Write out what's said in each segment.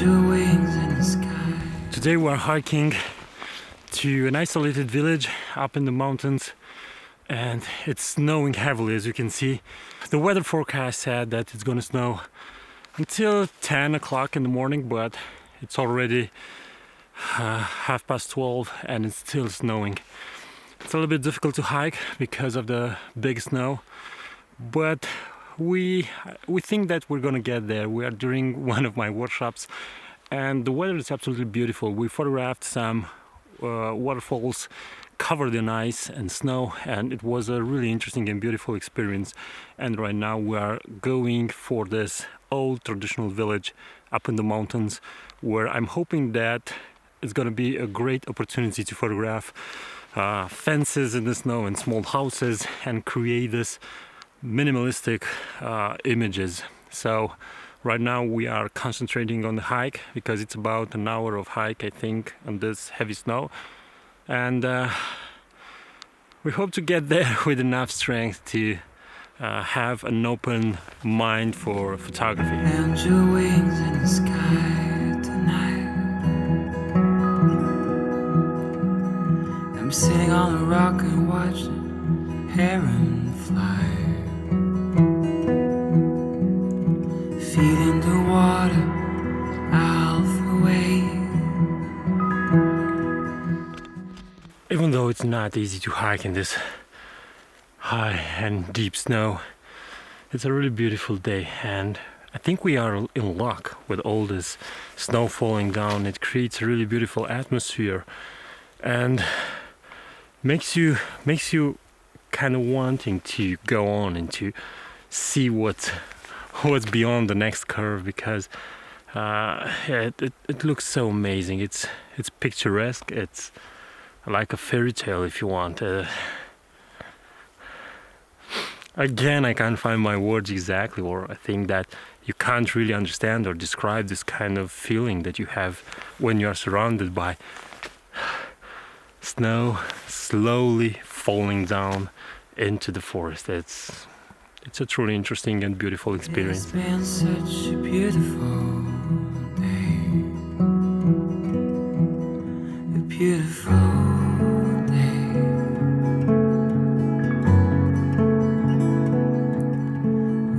your wings in the sky. Today we're hiking to an isolated village up in the mountains, and it's snowing heavily, as you can see. The weather forecast said that it's gonna snow until 10 o'clock in the morning, but it's already 12:30 and it's still snowing. It's a little bit difficult to hike because of the big snow, but we think that we're gonna get there. We are during one of my workshops and the weather is absolutely beautiful. We photographed some waterfalls covered in ice and snow, and it was a really interesting and beautiful experience. And right now we are going for this old traditional village up in the mountains, where I'm hoping that it's going to be a great opportunity to photograph fences in the snow and small houses and create this minimalistic images. So right now we are concentrating on the hike because it's about an hour of hike, I think, on this heavy snow, and we hope to get there with enough strength to have an open mind for photography. And your wings in the sky tonight. I'm sitting on a rock and watching heron fly. Feet in the water, alpha wave. Even though it's not easy to hike in this high and deep snow, it's a really beautiful day, and I think we are in luck with all this snow falling down. It creates a really beautiful atmosphere and makes you kind of wanting to go on and to see what's beyond the next curve, because it looks so amazing. It's picturesque. It's like a fairy tale, if you want. Again, I can't find my words exactly, or I think that you can't really understand or describe this kind of feeling that you have when you are surrounded by snow slowly falling down into the forest. It's a truly interesting and beautiful experience. It's been such a beautiful day. A beautiful day.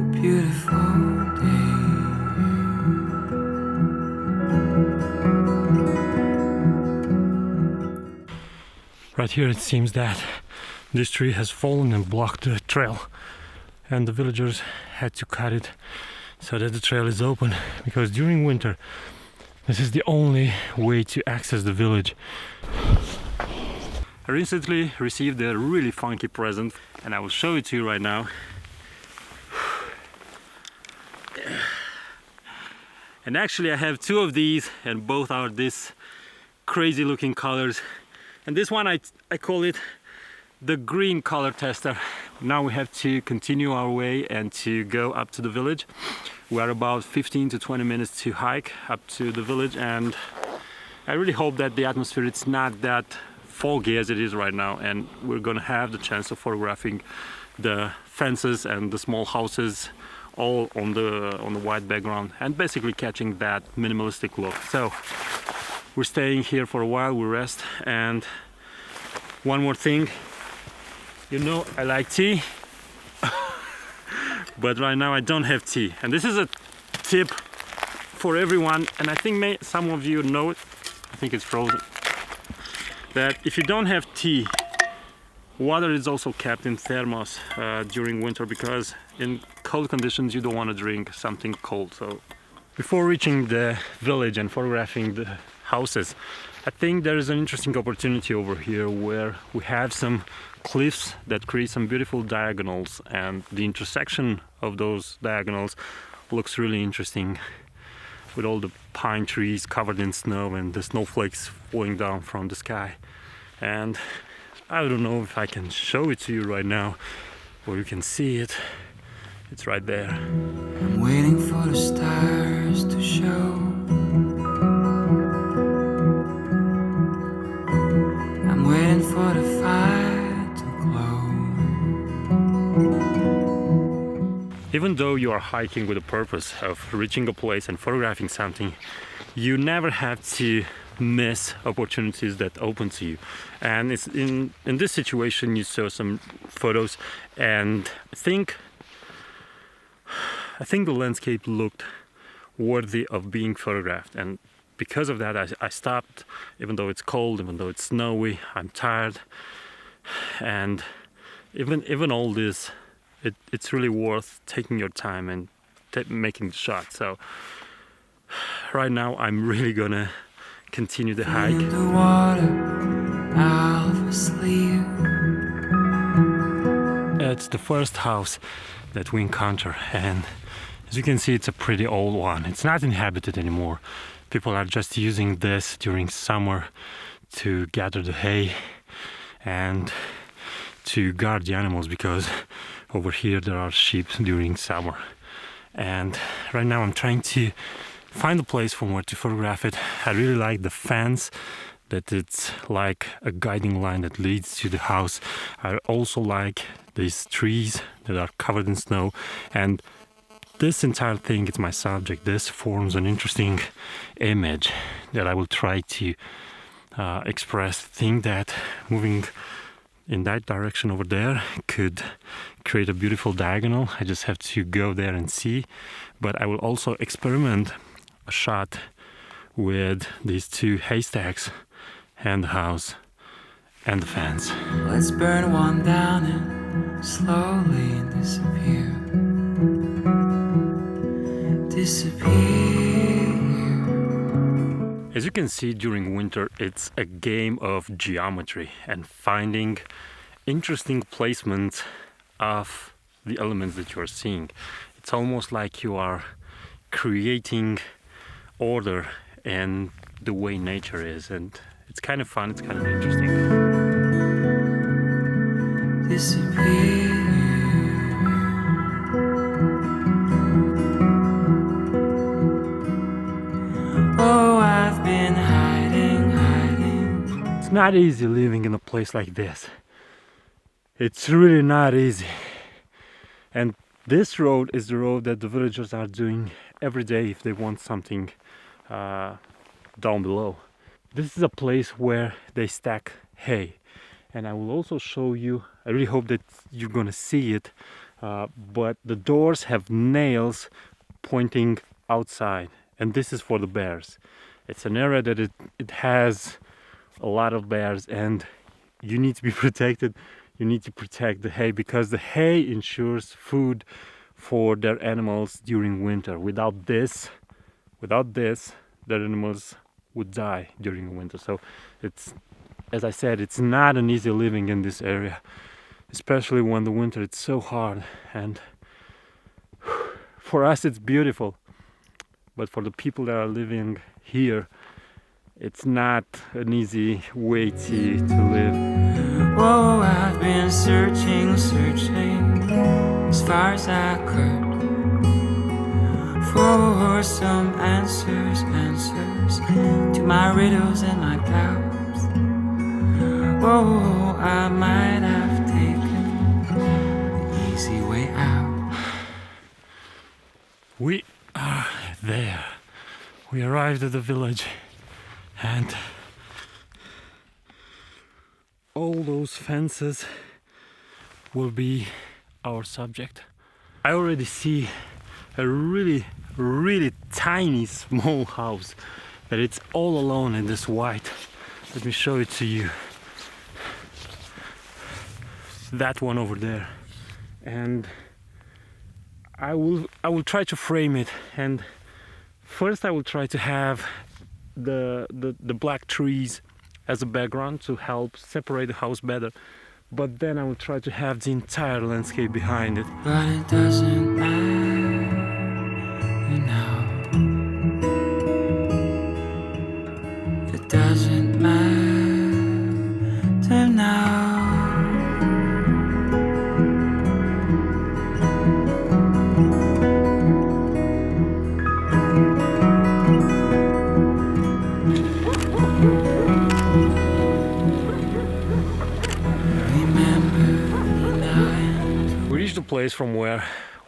A beautiful day. Right here it seems that this tree has fallen and blocked the trail, and the villagers had to cut it so that the trail is open, because during winter this is the only way to access the village. I recently received a really funky present and I will show it to you right now. And actually I have two of these, and both are this crazy looking colors. And this one I call it the green color tester. Now we have to continue our way and to go up to the village. We are about 15 to 20 minutes to hike up to the village, and I really hope that the atmosphere is not that foggy as it is right now, and we're gonna have the chance of photographing the fences and the small houses all on the white background, and basically catching that minimalistic look. So we're staying here for a while, we rest. And one more thing, you know I like tea, but right now I don't have tea. And this is a tip for everyone, and I think some of you know it, I think it's frozen, that if you don't have tea, water is also kept in thermos during winter, because in cold conditions you don't want to drink something cold. So before reaching the village and photographing the houses, I think there is an interesting opportunity over here where we have some cliffs that create some beautiful diagonals, and the intersection of those diagonals looks really interesting, with all the pine trees covered in snow and the snowflakes falling down from the sky. And I don't know if I can show it to you right now, or you can see it. It's right there. I'm waiting for the stars to show. I'm waiting for the fire to glow. even though you are hiking with the purpose of reaching a place and photographing something, you never have to miss opportunities that open to you. And it's in this situation you saw some photos, and I think the landscape looked worthy of being photographed, and because of that I stopped, even though it's cold, even though it's snowy, I'm tired, and even all this, it's really worth taking your time and making the shot. So right now I'm really gonna continue the hike. In the water, I'll sleep. It's the first house that we encounter, and as you can see, it's a pretty old one. It's not inhabited anymore. People are just using this during summer to gather the hay and to guard the animals, because over here there are sheep during summer. And right now I'm trying to find a place from where to photograph it. I really like the fence, that it's like a guiding line that leads to the house. I also like these trees that are covered in snow, and this entire thing is my subject. This forms an interesting image that I will try to express. Think that moving in that direction over there could create a beautiful diagonal. I just have to go there and see. But I will also experiment a shot with these two haystacks and the house and the fence. Let's burn one down and slowly disappear. As you can see, during winter it's a game of geometry and finding interesting placements of the elements that you are seeing. It's almost like you are creating order and the way nature is, and it's kind of fun, it's kind of interesting. Disappear. Oh, I've been hiding. It's not easy living in a place like this. It's really not easy. And this road is the road that the villagers are doing every day if they want something down below. This is a place where they stack hay, and I will also show you. I really hope that you're gonna see it, but the doors have nails pointing outside, and this is for the bears. It's an area that it has a lot of bears, and you need to be protected. You need to protect the hay, because the hay ensures food for their animals during winter. Without this, their animals would die during winter. So it's, as I said, it's not an easy living in this area, especially when the winter it's so hard. And for us it's beautiful, but for the people that are living here, it's not an easy way to live. Whoa, I've been searching as far as I could for some answers to my riddles and my doubts. Whoa, I might have taken the easy way out. We are there. We arrived at the village, and all those fences will be our subject. I already see a really tiny small house that it's all alone in this white. Let me show it to you. That one over there. And I will try to frame it, and first I will try to have the black trees as a background to help separate the house better, but then I will try to have the entire landscape behind it. But it doesn't matter now. It doesn't matter now. We reached the place from where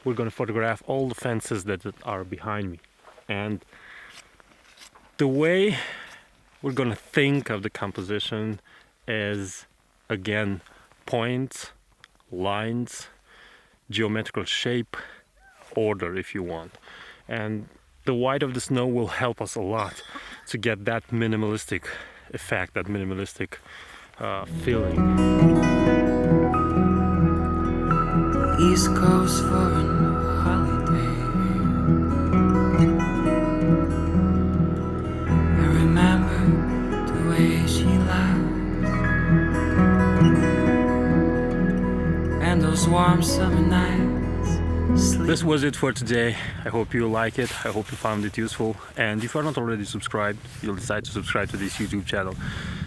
we're gonna photograph all the fences that are behind me. And the way we're gonna think of the composition is, again, points, lines, geometrical shape, order if you want. And the white of the snow will help us a lot to get that minimalistic effect, that minimalistic feeling. East Coast for a holiday. I remember the way she laughed and those warm summer nights. This was it for today. I hope you like it. I hope you found it useful. And if you're not already subscribed, you'll decide to subscribe to this YouTube channel.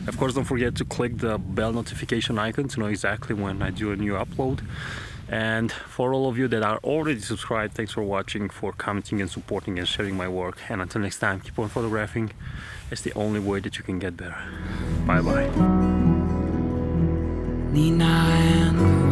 Of course, don't forget to click the bell notification icon to know exactly when I do a new upload. And for all of you that are already subscribed, thanks for watching, for commenting and supporting and sharing my work. And until next time, keep on photographing. It's the only way that you can get better. Bye bye. Nina and